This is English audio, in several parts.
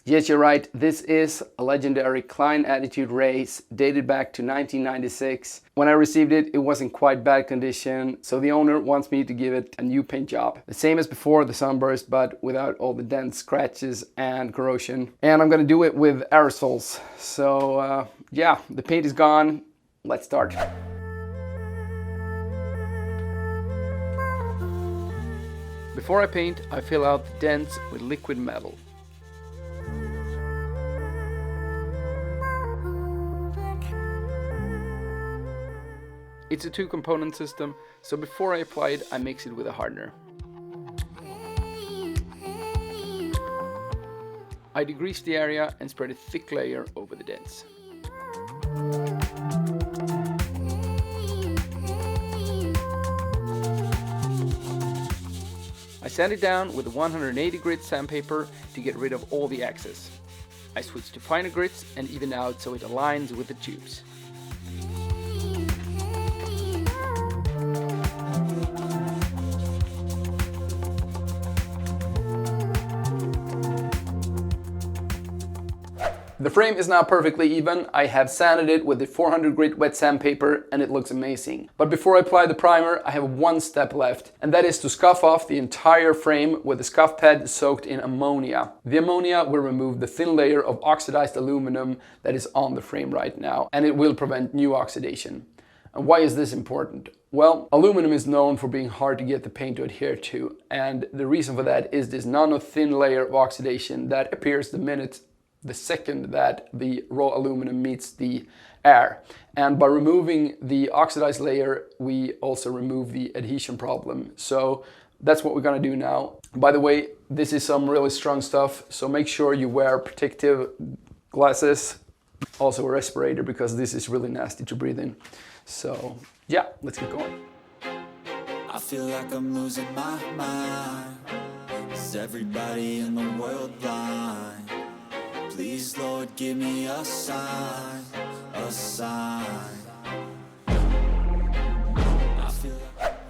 Yes, you're right. This is a legendary Klein Attitude Race dated back to 1996. When I received it, it was in quite bad condition, so the owner wants me to give it a new paint job. The same as before the Sunburst, but without all the dents, scratches and corrosion. And I'm gonna do it with aerosols. So yeah, the paint is gone. Let's start. Before I paint, I fill out the dents with liquid metal. It's a two-component system, so before I apply it, I mix it with a hardener. I degrease the area and spread a thick layer over the dents. I sand it down with a 180 grit sandpaper to get rid of all the excess. I switch to finer grits and even out so it aligns with the tubes. The frame is now perfectly even. I have sanded it with the 400 grit wet sandpaper and it looks amazing. But before I apply the primer, I have one step left, and that is to scuff off the entire frame with a scuff pad soaked in ammonia. The ammonia will remove the thin layer of oxidized aluminum that is on the frame right now, and it will prevent new oxidation. And why is this important? Well, aluminum is known for being hard to get the paint to adhere to, and the reason for that is this nano-thin layer of oxidation that appears the second that the raw aluminum meets the air. And by removing the oxidized layer, we also remove the adhesion problem. So that's what we're gonna do now. By the way, this is some really strong stuff, so make sure you wear protective glasses, also a respirator, because this is really nasty to breathe in. So yeah, let's get going. I feel like I'm losing my mind. Is everybody in the world blind? Please, Lord, give me a sign, a sign.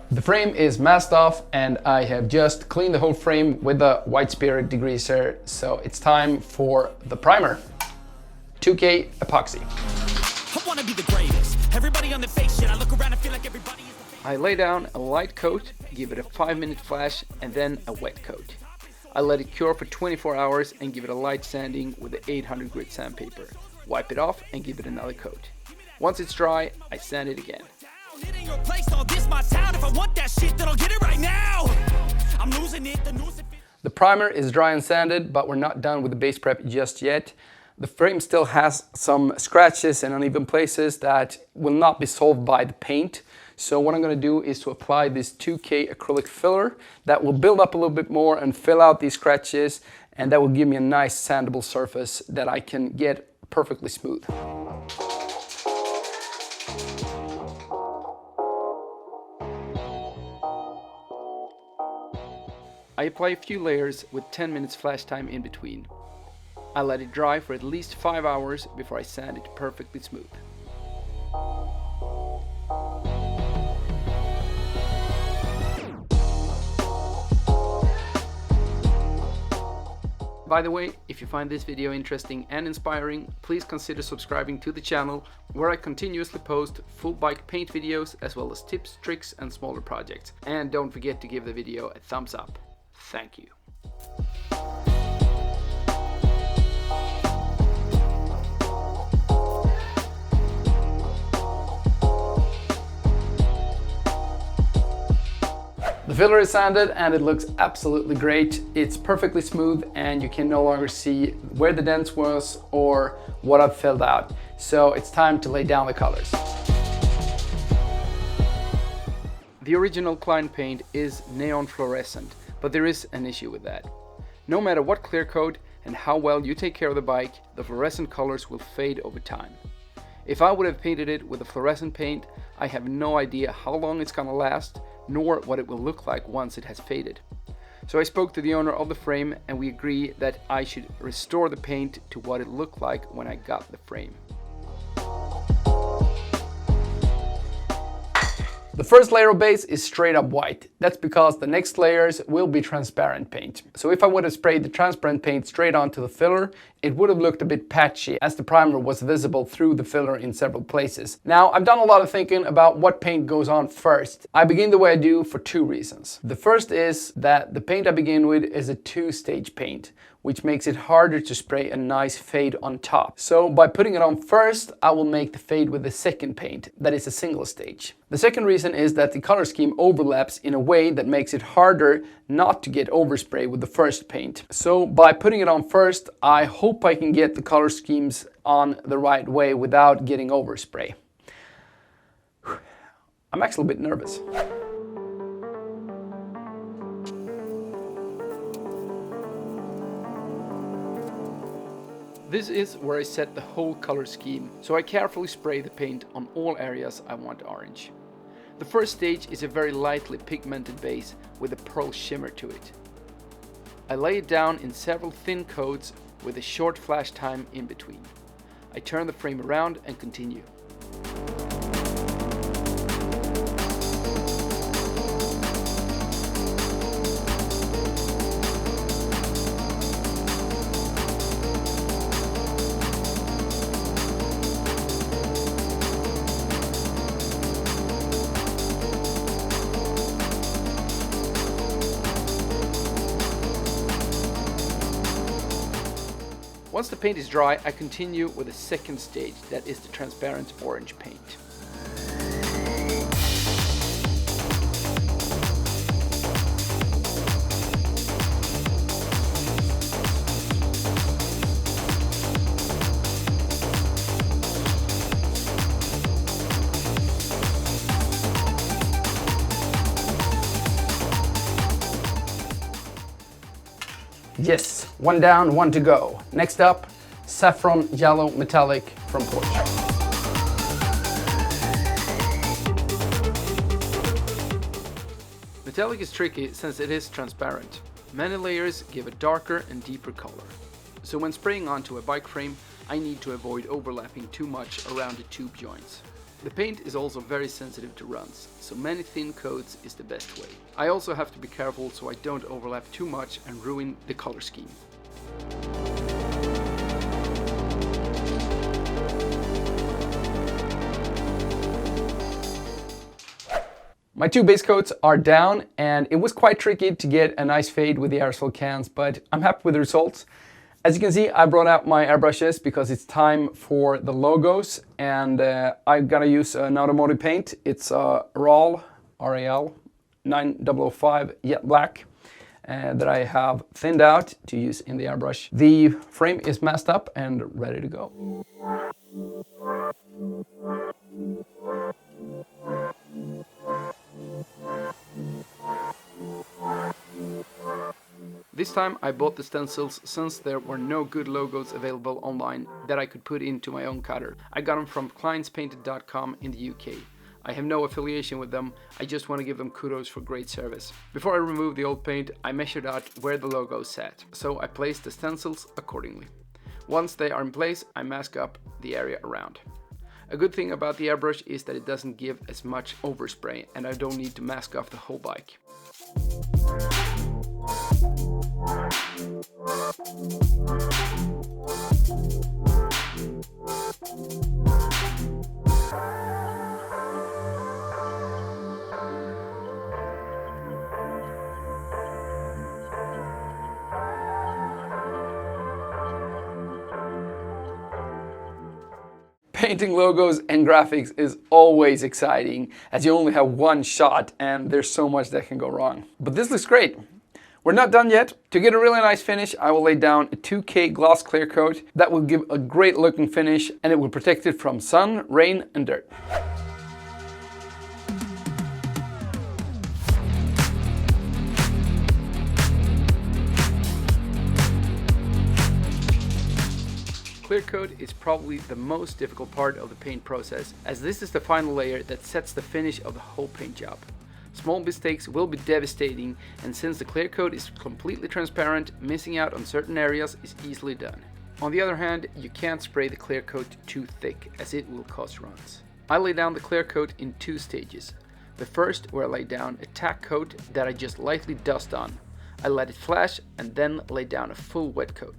The frame is masked off and I have just cleaned the whole frame with the White Spirit degreaser, so it's time for the primer. 2K Epoxy. I wanna be the greatest. Everybody on the fake shit. I look around and feel like everybody is the fake. I lay down a light coat, give it a 5-minute flash and then a wet coat. I let it cure for 24 hours and give it a light sanding with the 800 grit sandpaper. Wipe it off and give it another coat. Once it's dry, I sand it again. The primer is dry and sanded, but we're not done with the base prep just yet. The frame still has some scratches and uneven places that will not be solved by the paint. So what I'm going to do is to apply this 2K acrylic filler that will build up a little bit more and fill out these scratches, and that will give me a nice sandable surface that I can get perfectly smooth. I apply a few layers with 10 minutes flash time in between. I let it dry for at least 5 hours before I sand it perfectly smooth. By the way, if you find this video interesting and inspiring, please consider subscribing to the channel, where I continuously post full bike paint videos as well as tips, tricks and smaller projects. And don't forget to give the video a thumbs up. Thank you. The filler is sanded and it looks absolutely great. It's perfectly smooth and you can no longer see where the dents was or what I've filled out. So it's time to lay down the colors. The original Klein paint is neon fluorescent, but there is an issue with that. No matter what clear coat and how well you take care of the bike, the fluorescent colors will fade over time. If I would have painted it with a fluorescent paint, I have no idea how long it's gonna last, nor what it will look like once it has faded. So I spoke to the owner of the frame and we agree that I should restore the paint to what it looked like when I got the frame. The first layer of base is straight up white. That's because the next layers will be transparent paint. So if I would have sprayed the transparent paint straight onto the filler, it would have looked a bit patchy as the primer was visible through the filler in several places. Now, I've done a lot of thinking about what paint goes on first. I begin the way I do for two reasons. The first is that the paint I begin with is a two-stage paint, which makes it harder to spray a nice fade on top. So by putting it on first, I will make the fade with the second paint, that is a single stage. The second reason is that the color scheme overlaps in a way that makes it harder not to get overspray with the first paint. So by putting it on first, I hope I can get the color schemes on the right way without getting overspray. I'm actually a bit nervous. This is where I set the whole color scheme, so I carefully spray the paint on all areas I want orange. The first stage is a very lightly pigmented base with a pearl shimmer to it. I lay it down in several thin coats with a short flash time in between. I turn the frame around and continue. Once the paint is dry, I continue with the second stage, that is the transparent orange paint. Yes, one down, one to go. Next up, saffron yellow metallic from Porsche. Metallic is tricky since it is transparent. Many layers give a darker and deeper color. So when spraying onto a bike frame, I need to avoid overlapping too much around the tube joints. The paint is also very sensitive to runs, so many thin coats is the best way. I also have to be careful so I don't overlap too much and ruin the color scheme. My two base coats are down and it was quite tricky to get a nice fade with the aerosol cans, but I'm happy with the results. As you can see, I brought out my airbrushes because it's time for the logos, and I'm gonna use an automotive paint. It's RAL 9005 Jet Black that I have thinned out to use in the airbrush. The frame is masked up and ready to go. This time I bought the stencils since there were no good logos available online that I could put into my own cutter. I got them from kleinspainted.com in the UK. I have no affiliation with them, I just want to give them kudos for great service. Before I removed the old paint, I measured out where the logo sat, so I placed the stencils accordingly. Once they are in place, I mask up the area around. A good thing about the airbrush is that it doesn't give as much overspray and I don't need to mask off the whole bike. Painting logos and graphics is always exciting as you only have one shot and there's so much that can go wrong. But this looks great. We're not done yet. To get a really nice finish, I will lay down a 2K gloss clear coat that will give a great looking finish and it will protect it from sun, rain and dirt. Clear coat is probably the most difficult part of the paint process, as this is the final layer that sets the finish of the whole paint job. Small mistakes will be devastating, and since the clear coat is completely transparent, missing out on certain areas is easily done. On the other hand, you can't spray the clear coat too thick, as it will cause runs. I lay down the clear coat in two stages. The first, where I lay down a tack coat that I just lightly dust on. I let it flash and then lay down a full wet coat.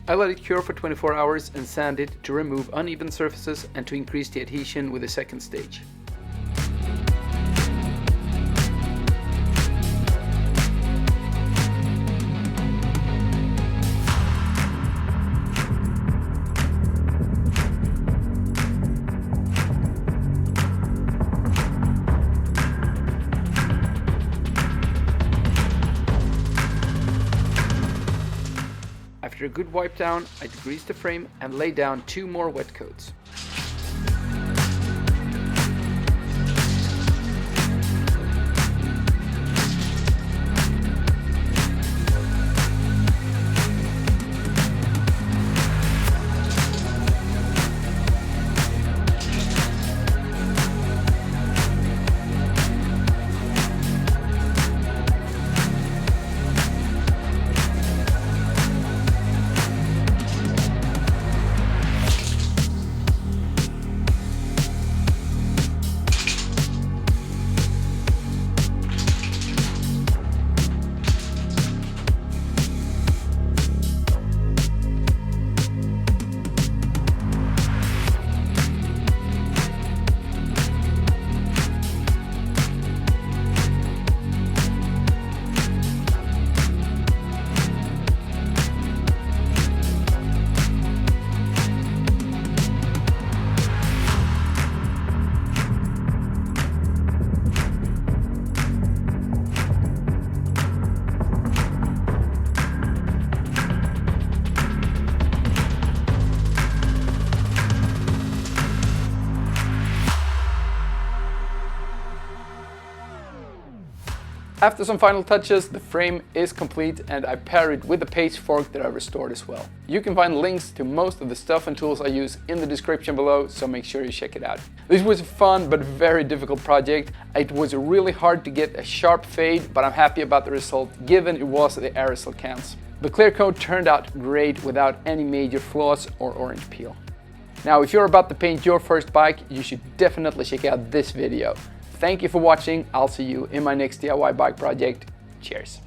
I let it cure for 24 hours and sand it to remove uneven surfaces and to increase the adhesion with the second stage. After a good wipe down, I degreased the frame and lay down 2 more wet coats. After some final touches, the frame is complete and I pair it with the paste fork that I restored as well. You can find links to most of the stuff and tools I use in the description below, so make sure you check it out. This was a fun but very difficult project. It was really hard to get a sharp fade, but I'm happy about the result given it was the aerosol cans. The clear coat turned out great without any major flaws or orange peel. Now, if you're about to paint your first bike, you should definitely check out this video. Thank you for watching. I'll see you in my next DIY bike project. Cheers.